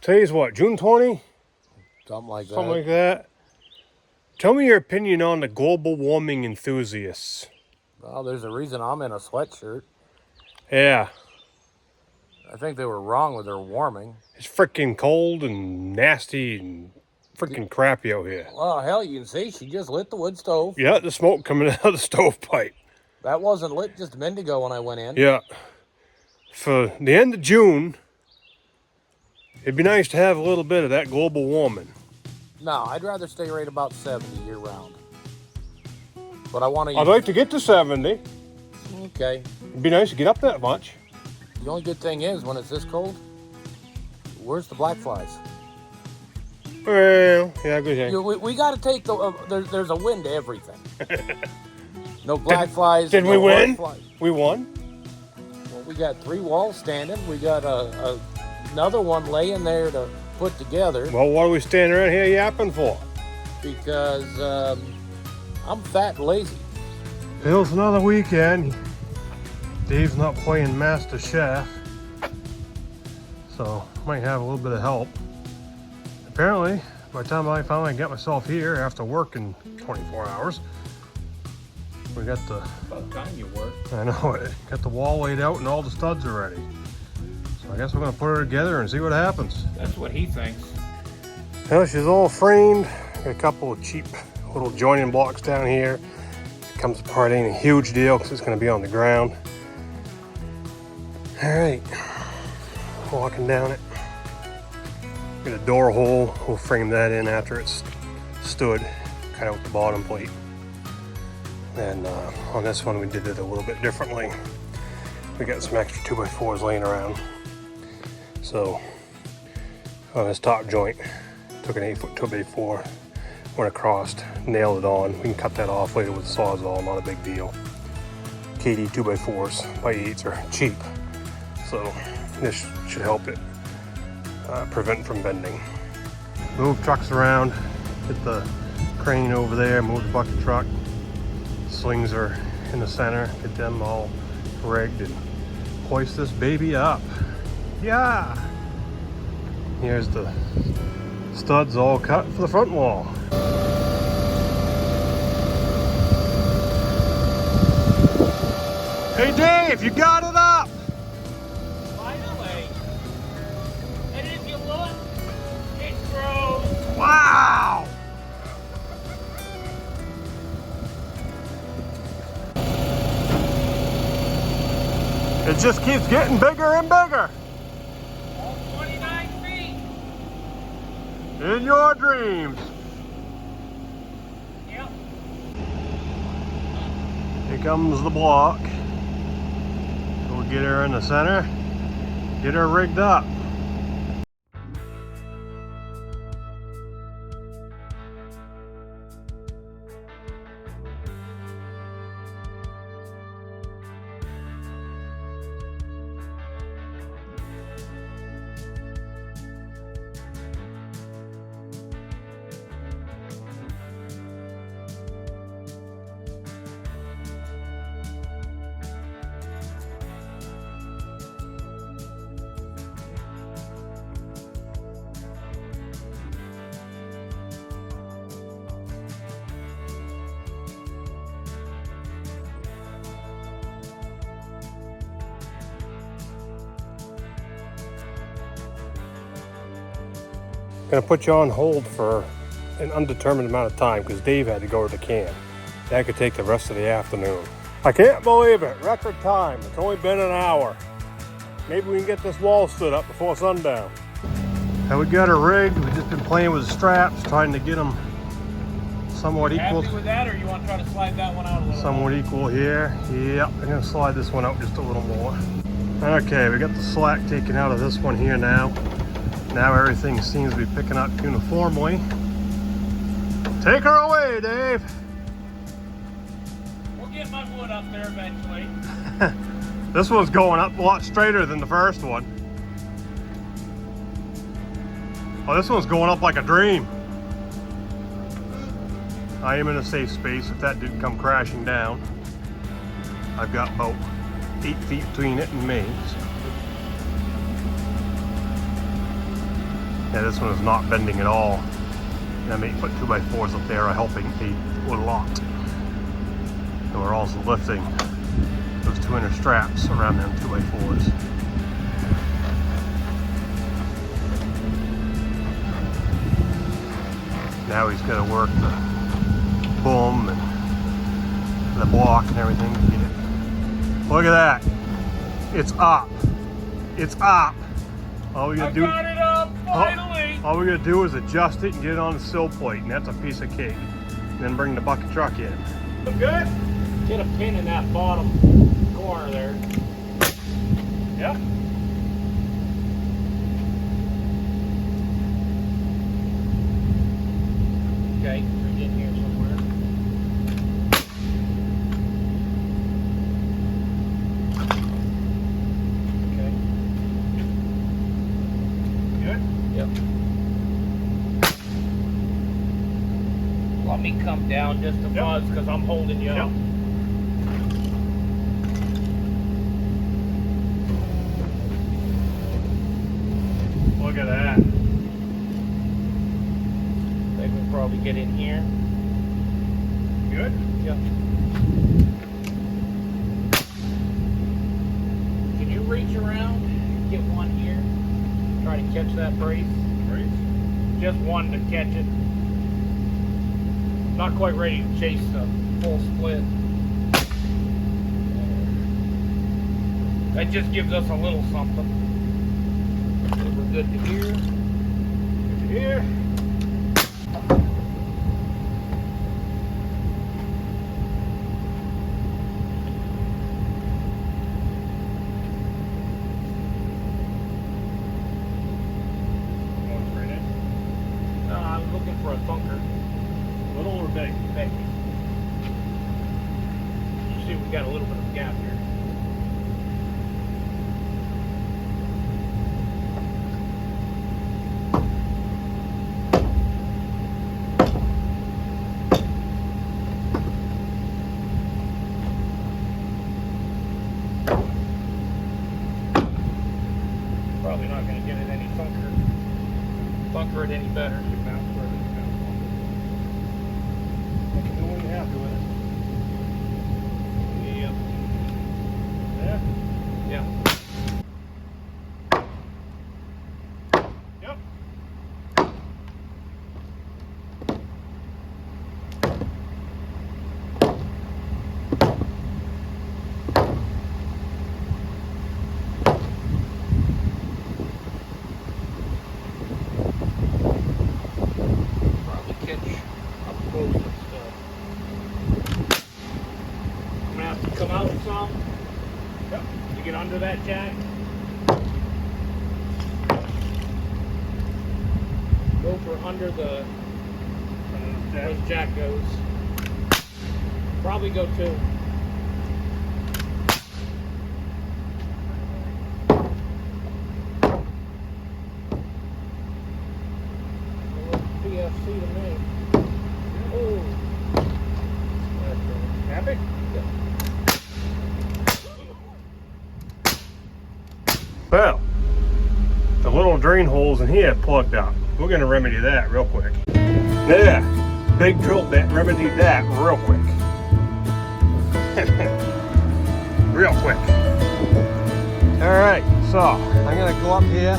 Today's what, June 20? Something like that. Something like that. Tell me your opinion on the global warming enthusiasts. Well, there's a reason I'm in a sweatshirt. Yeah. I think they were wrong with their warming. It's freaking cold and nasty and freaking crappy out here. Well, hell, you can see she just lit the wood stove. Yeah, the smoke coming out of the stovepipe. That wasn't lit just a minute ago when I went in. Yeah. For the end of June, it'd be nice to have a little bit of that global warming. No, I'd rather stay right about 70 year round. But I want to... I'd like to get to 70. Okay. It'd be nice to get up that much. The only good thing is, when it's this cold, where's the black flies? Well, yeah, good thing. We got to take the... there's a win to everything. No black flies. Did no we win? flies. We won. Well, we got 3 walls standing. We got another one laying there to put together. Well, what are we standing around here yapping for? Because I'm fat and lazy. It's another weekend. Dave's not playing Master Chef, so might have a little bit of help. Apparently, by the time I finally get myself here after working 24 hours, we got the... About time you work. I know it. Got the wall laid out and all the studs are ready. So I guess we're gonna put her together and see what happens. That's what he thinks. Well, she's all framed. Got a couple of cheap little joining blocks down here. It comes apart, ain't a huge deal because it's gonna be on the ground. All right, walking down it. Get a door hole. We'll frame that in after it's stood. Cut out the bottom plate. And on this one, we did it a little bit differently. We got some extra 2x4s laying around. So on this top joint, took an 8-foot 2x4, went across, nailed it on. We can cut that off later with a Sawzall, not a big deal. KD 2x4s by 8s are cheap, so this should help it prevent from bending. Move trucks around, get the crane over there, move the bucket truck. Slings are in the center, get them all rigged and hoist this baby up. Yeah! Here's the studs all cut for the front wall. Hey Dave, you got it up! Finally! And if you look, it grows! Wow! It just keeps getting bigger and bigger. All 29 feet! In your dreams. Yep. Here comes the block. We'll get her in the center, get her rigged up. Gonna put you on hold for an undetermined amount of time because Dave had to go to the can. That could take the rest of the afternoon. I can't believe it, record time. It's only been an hour. Maybe we can get this wall stood up before sundown. Now we got her rigged. We've just been playing with the straps, trying to get them somewhat equal. Happy with that, or you want to try to slide that one out a little? Somewhat equal here. Yep, I'm gonna slide this one out just a little more. Okay, we got the slack taken out of this one here now. Now everything seems to be picking up uniformly. Take her away, Dave. We'll get my wood up there eventually. This one's going up a lot straighter than the first one. Oh, this one's going up like a dream. I am in a safe space if that didn't come crashing down. I've got about 8 feet between it and me. So. Yeah, this one is not bending at all. And I may put 2x4s up there, helping a lot. And we're also lifting those 2 inner straps around them 2x4s. Now he's got to work the boom and the block and everything to get it. Look at that. It's up. It's up. All we gotta do. Got it up, finally. All we gotta do is adjust it and get it on the sill plate, and that's a piece of cake. And then bring the bucket truck in. Look good? Get a pin in that bottom corner there. Yep. Okay, bring it in here somewhere. Okay. Good? Yep. Let me come down just a buzz because I'm holding you up. Look at that. They can probably get in here. Good? Yep. Can you reach around and get one here? Try to catch that brace. Brace? Just one to catch it. Not quite ready to chase the full split. That just gives us a little something. We're good to here. Good to here. I'm looking for a thunker. Little or big? Big. You see, we got a little bit of gap here. Probably not going to get it any thunker it any better. Happy with it. Yep. Yeah. Yeah. Yep. Probably catch up close and stuff. I'm gonna have to come out some. Yep. You get under that jack. Go for under the where the jack goes. Probably go two. PFC to me. Oh. Happy? Well, the little drain holes in here plugged up. We're gonna remedy that real quick. Yeah, big drill bit remedied that real quick. Real quick. All right, so I'm gonna go up here,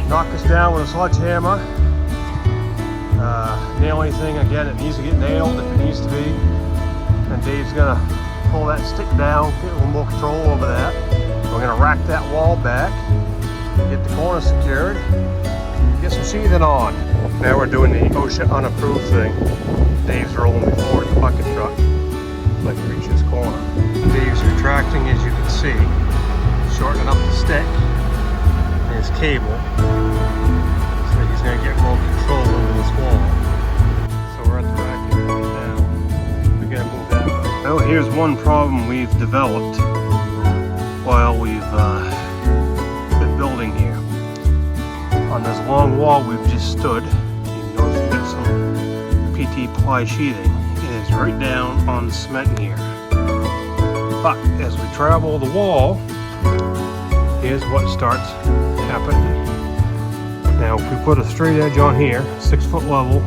knock this down with a sledgehammer. Nail anything again that needs to get nailed if it needs to be. And Dave's gonna pull that stick down, get a little more control over that. We're gonna rack that wall back, get the corner secured, get some sheathing on. Now we're doing the OSHA unapproved thing. Dave's rolling me forward the bucket truck so I can reach his corner. Dave's retracting, as you can see, shortening up the stick and his cable. So he's gonna get more control over this wall. So we're at the racking point now. We're gonna move that way. Well, here's one problem we've developed while we've been building here. On this long wall we've just stood, you notice we've got some PT ply sheathing. It is right down on the cement here. But as we travel the wall, here's what starts happening. Now if we put a straight edge on here, 6 foot level,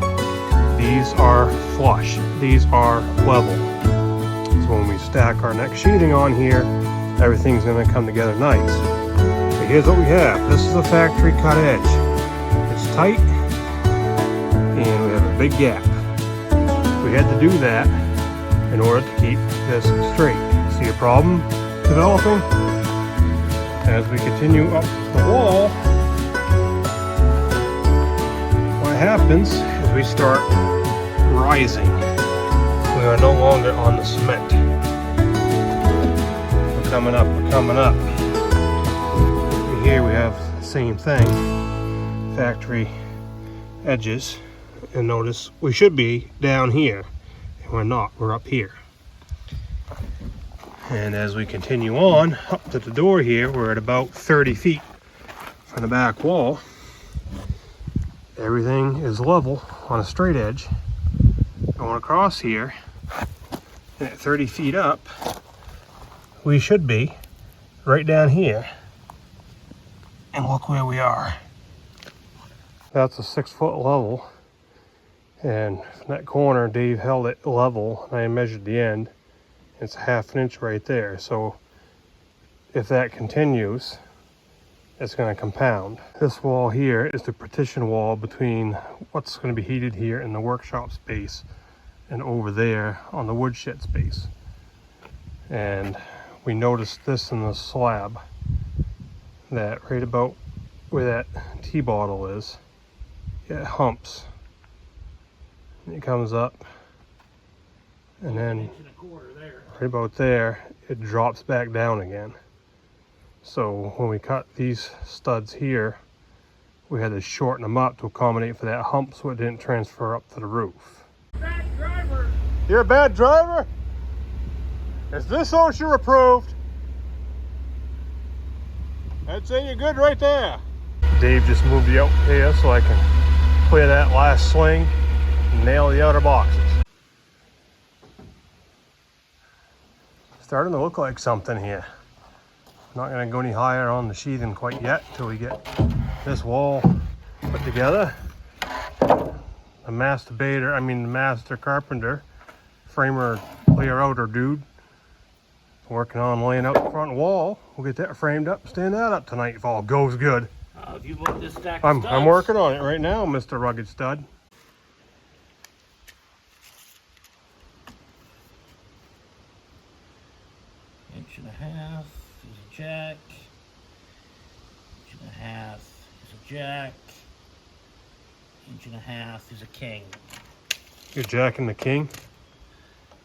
these are flush, these are level. So when we stack our next sheeting on here, everything's gonna come together nice. But here's what we have. This is a factory cut edge. It's tight, and we have a big gap. We had to do that in order to keep this straight. See a problem developing? As we continue up the wall, what happens is we start rising. We are no longer on the cement. We're coming up, we're coming up. Here we have the same thing, factory edges. And notice we should be down here, and we're not, we're up here. And as we continue on up to the door here, we're at about 30 feet from the back wall. Everything is level on a straight edge. Going across here, and at 30 feet up, we should be right down here. And look where we are. That's a 6 foot level. And from that corner, Dave held it level, and I measured the end. It's a ½ inch right there. So if that continues, it's going to compound. This wall here is the partition wall between what's going to be heated here in the workshop space and over there on the woodshed space. And we noticed this in the slab, that right about where that tea bottle is, it humps. It comes up, and then right about there, it drops back down again. So when we cut these studs here, we had to shorten them up to accommodate for that hump so it didn't transfer up to the roof. Bad driver. You're a bad driver? Is this OSHA approved? I'd say you're good right there. Dave just moved you out here so I can clear that last sling. Nail the outer boxes. Starting to look like something here. Not going to go any higher on the sheathing quite yet until we get this wall put together. The master carpenter, framer, layer outer dude, working on laying out the front wall. We'll get that framed up, stand that up tonight if all goes good. If you want this stack I'm working on it right now, Mr. Rugged Stud. Inch and a half is a jack. Inch and a half is a jack. Inch and a half is a king. You're jacking the king?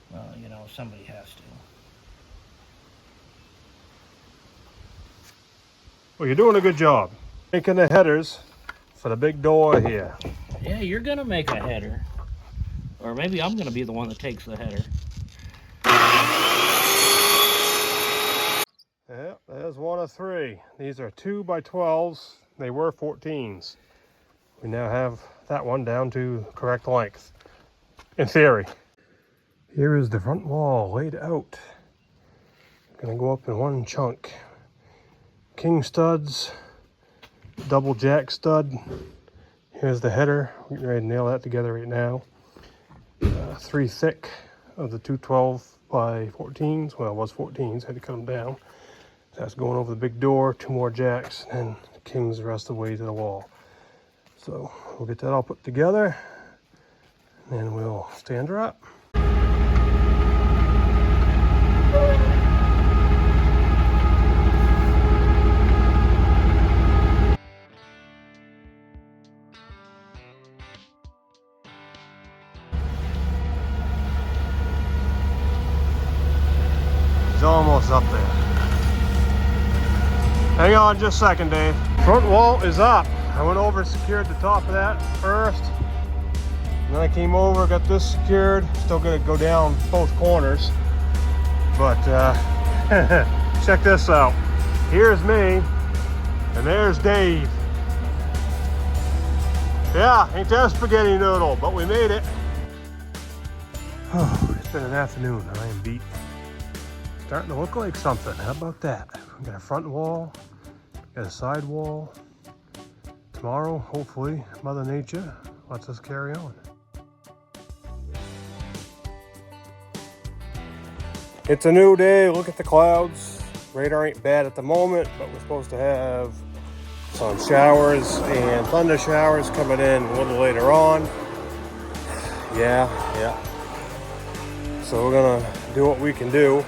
Well, you know, somebody has to. Well, you're doing a good job. Making the headers for the big door here. Yeah, you're gonna make a header. Or maybe I'm gonna be the one that takes the header. Yeah, there's one of 3. These are 2 by 12s. They were 14s. We now have that one down to correct length, in theory. Here is the front wall laid out. Gonna go up in one chunk. King studs, double jack stud. Here's the header. We're getting ready to nail that together right now. 3 thick of the 2 12 by 14s. Well, it was 14s, had to cut them down. That's going over the big door, 2 more jacks, and kings the rest of the way to the wall. So we'll get that all put together, and then we'll stand her up. He's almost up there. Hang on just a second, Dave. Front wall is up. I went over and secured the top of that first. And then I came over, got this secured. Still gonna go down both corners. But check this out. Here's me, and there's Dave. Yeah, ain't that a spaghetti noodle, but we made it. Oh, it's been an afternoon and I am beat. Starting to look like something. How about that? We got a front wall, got a side wall. tomorrow, hopefully, Mother Nature lets us carry on. It's a new day. Look at the clouds. Radar ain't bad at the moment, but we're supposed to have some showers and thunder showers coming in a little later on. Yeah. So we're gonna do what we can do.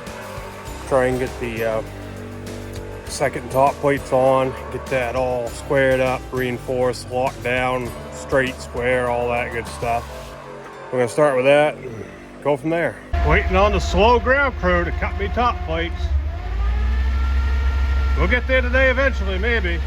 Try and get the second top plates on, get that all squared up, reinforced, locked down, straight, square, all that good stuff. We're gonna start with that and go from there. Waiting on the slow ground crew to cut me top plates. We'll get there today eventually, maybe.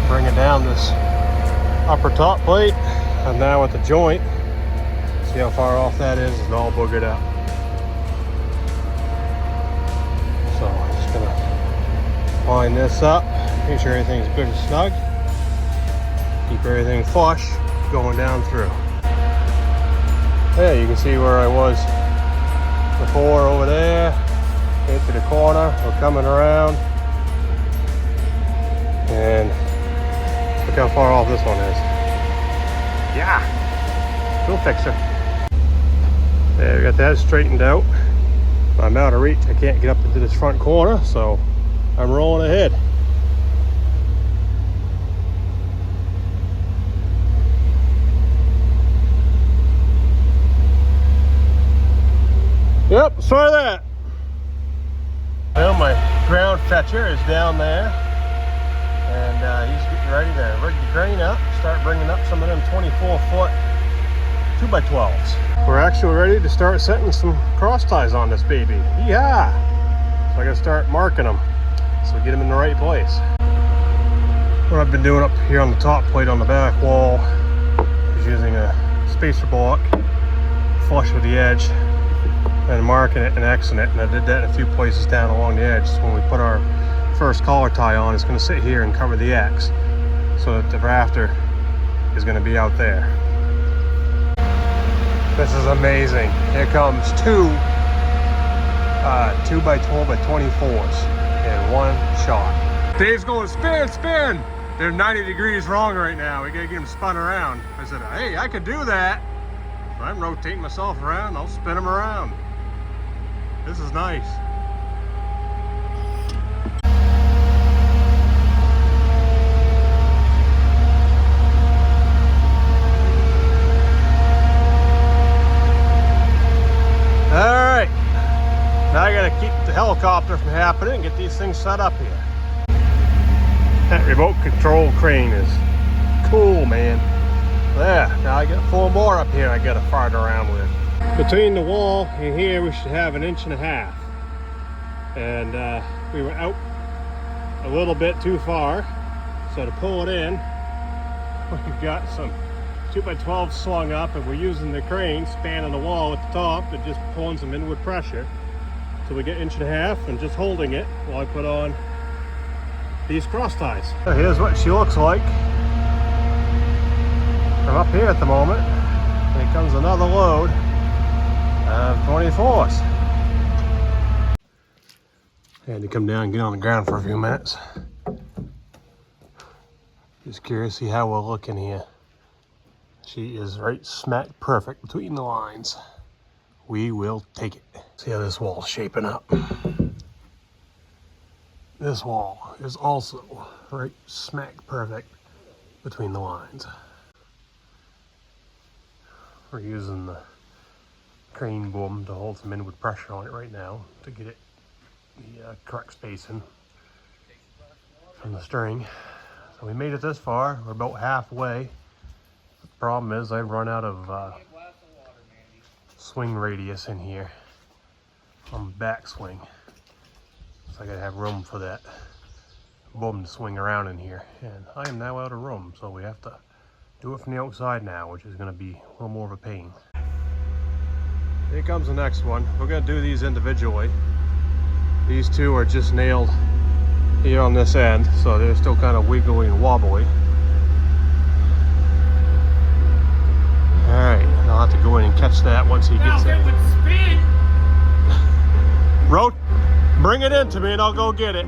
Bringing down this upper top plate. I'm now at the joint. See how far off that is? It's all boogered up. So I'm just gonna line this up, make sure everything's good and snug. Keep everything flush going down through. Yeah, you can see where I was before over there. Into the corner, we're coming around. And look how far off this one is. Yeah, we'll fix her. Yeah, we got that straightened out. I'm out of reach. I can't get up into this front corner, so I'm rolling ahead. Yep, saw that. Well, my ground fetcher is down there, and he's getting ready to rig the crane up, start bringing up some of them 24-foot 2x12s. We're actually ready to start setting some cross ties on this baby. Yeah! So I gotta start marking them so we get them in the right place. What I've been doing up here on the top plate on the back wall is using a spacer block flush with the edge and marking it and Xing it. And I did that in a few places down along the edge. So when we put our first collar tie on, it's going to sit here and cover the X so that the rafter is going to be out there. This is amazing. Here comes two 2x12x24s in one shot. Dave's going spin. They're 90 degrees wrong right now. We gotta get them spun around. I said, hey, I could do that. I'm rotating myself around. I'll spin them around. This is nice. Alright, now I gotta keep the helicopter from happening and get these things set up here. That remote control crane is cool, man. There, now I got 4 more up here I gotta fart around with. Between the wall and here we should have 1.5 inches. And we were out a little bit too far, so to pull it in, we've got some 2x12 slung up, and we're using the crane spanning the wall at the top and just pulling some inward pressure. So we get 1.5 inches and just holding it while I put on these cross ties. So here's what she looks like from up here at the moment. Here comes another load of 24s. I had to come down and get on the ground for a few minutes. Just curious to see how we'll look in here. She is right smack perfect between the lines. We will take it. See how this wall's shaping up. This wall is also right smack perfect between the lines. We're using the crane boom to hold some inward pressure on it right now to get it the correct spacing from the string. So we made it this far. We're about halfway. The problem is I've run out of swing radius in here on the back swing. So I gotta have room for that boom to swing around in here. And I am now out of room, so we have to do it from the outside now, which is gonna be a little more of a pain. Here comes the next one. We're gonna do these individually. These two are just nailed here on this end, so they're still kind of wiggly and wobbly. watch that once he gets Now it. it would spin. Bring it in to me and I'll go get it.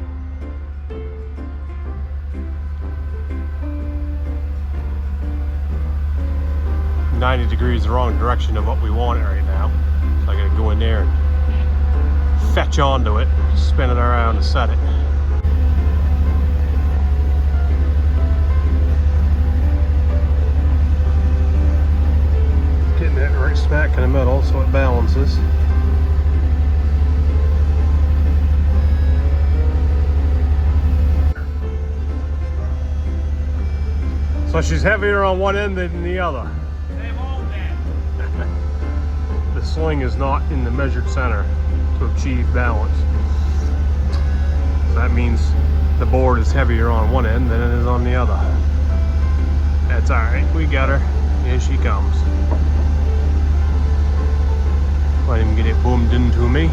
"90 degrees the wrong direction of what we want it right now. So I gotta go in there and fetch onto it, spin it around and set it. Getting it right smack in the middle so it balances. So she's heavier on one end than the other. They've all been. The sling is not in the measured center to achieve balance. So that means the board is heavier on one end than it is on the other. That's alright, we got her. Here she comes. Let him get it boomed into me.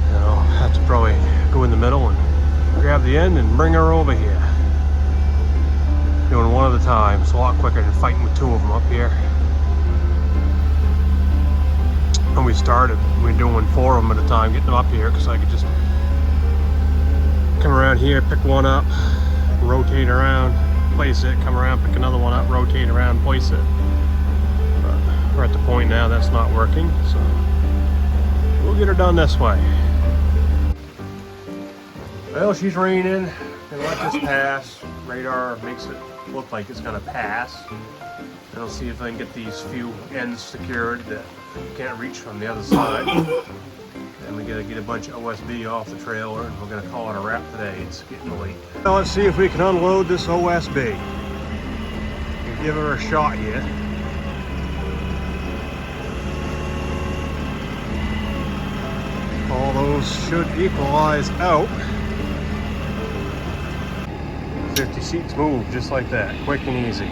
And I'll have to probably go in the middle and grab the end and bring her over here. Doing one at a time, it's a lot quicker than fighting with two of them up here. When we started, we were doing 4 of them at a time, getting them up here, because I could just come around here, pick one up, rotate around, place it, come around, pick another one up, rotate around, place it. But we're at the point now that's not working, so we'll get her done this way. Well, she's raining. Gonna let this pass. Radar makes it look like it's gonna pass. And I'll see if I can get these few ends secured that you can't reach from the other side. And we gotta get a bunch of OSB off the trailer, and we're gonna call it a wrap today. It's getting late. Now let's see if we can unload this OSB. We'll give her a shot here. All those should equalize out. 50 seats move just like that, quick and easy.